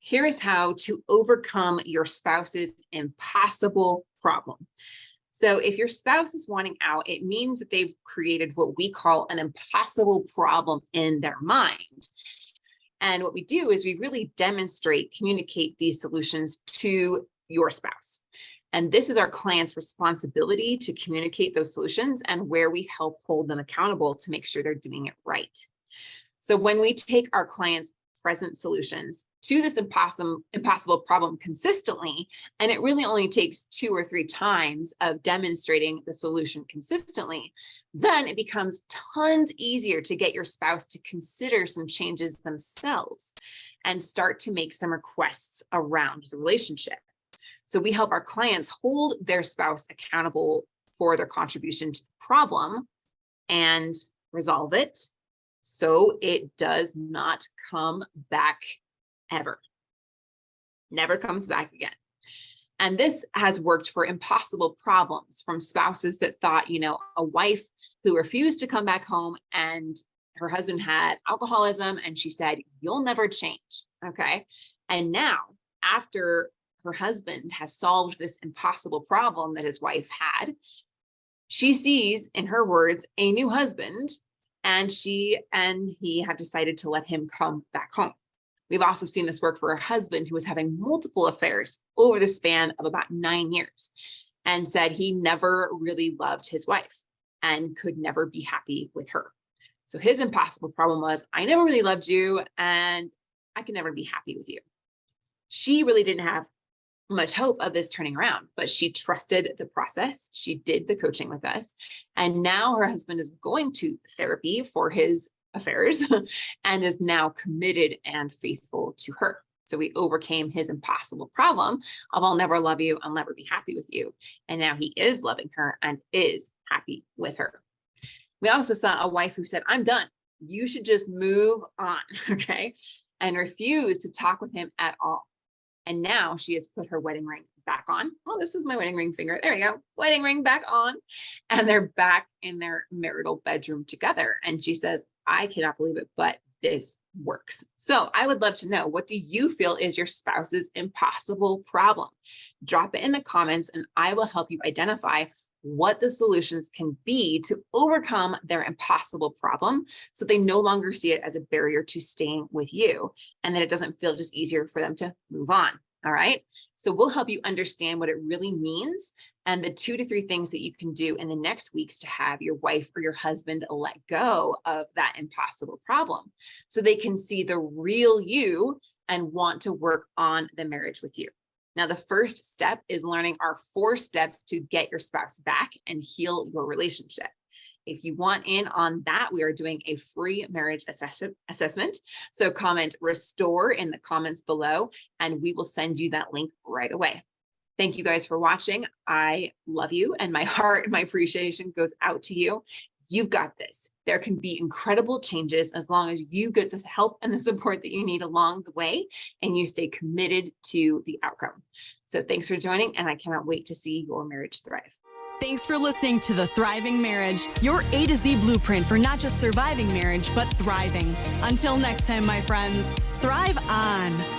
Here is how to overcome your spouse's impossible problem. So if your spouse is wanting out, it means that they've created what we call an impossible problem in their mind. And what we do is we really communicate these solutions to your spouse. And this is our client's responsibility to communicate those solutions and where we help hold them accountable to make sure they're doing it right. So when we take our clients' present solutions to this impossible problem consistently, and it really only takes 2 or 3 times of demonstrating the solution consistently, then it becomes tons easier to get your spouse to consider some changes themselves and start to make some requests around the relationship. So we help our clients hold their spouse accountable for their contribution to the problem and resolve it so it does not come back ever. Never comes back again. And this has worked for impossible problems from spouses that thought, a wife who refused to come back home and her husband had alcoholism and she said, "You'll never change." Okay. And now, after her husband has solved this impossible problem that his wife had, she sees, in her words, a new husband, and she and he have decided to let him come back home. We've also seen this work for a husband who was having multiple affairs over the span of about 9 years and said he never really loved his wife and could never be happy with her. So his impossible problem was, I never really loved you and I can never be happy with you. She really didn't have much hope of this turning around, but she trusted the process. She did the coaching with us. And now her husband is going to therapy for his affairs and is now committed and faithful to her. So we overcame his impossible problem of, I'll never love you, I'll never be happy with you. And now he is loving her and is happy with her. We also saw a wife who said, "I'm done. You should just move on," okay? And refused to talk with him at all. And now she has put her wedding ring back on. Well, this is my wedding ring finger. There we go. Wedding ring back on. And they're back in their marital bedroom together. And she says, "I cannot believe it, but this works." So I would love to know, what do you feel is your spouse's impossible problem? Drop it in the comments and I will help you identify what the solutions can be to overcome their impossible problem so they no longer see it as a barrier to staying with you and that it doesn't feel just easier for them to move on. All right. So we'll help you understand what it really means and the 2 to 3 things that you can do in the next weeks to have your wife or your husband let go of that impossible problem so they can see the real you and want to work on the marriage with you. Now, the first step is learning our 4 steps to get your spouse back and heal your relationship. If you want in on that, we are doing a free marriage assessment. So comment "restore" in the comments below, and we will send you that link right away. Thank you guys for watching. I love you, and my heart and my appreciation goes out to you. You've got this. There can be incredible changes as long as you get the help and the support that you need along the way and you stay committed to the outcome. So thanks for joining, and I cannot wait to see your marriage thrive. Thanks for listening to The Thriving Marriage, your A to Z blueprint for not just surviving marriage, but thriving. Until next time, my friends, thrive on.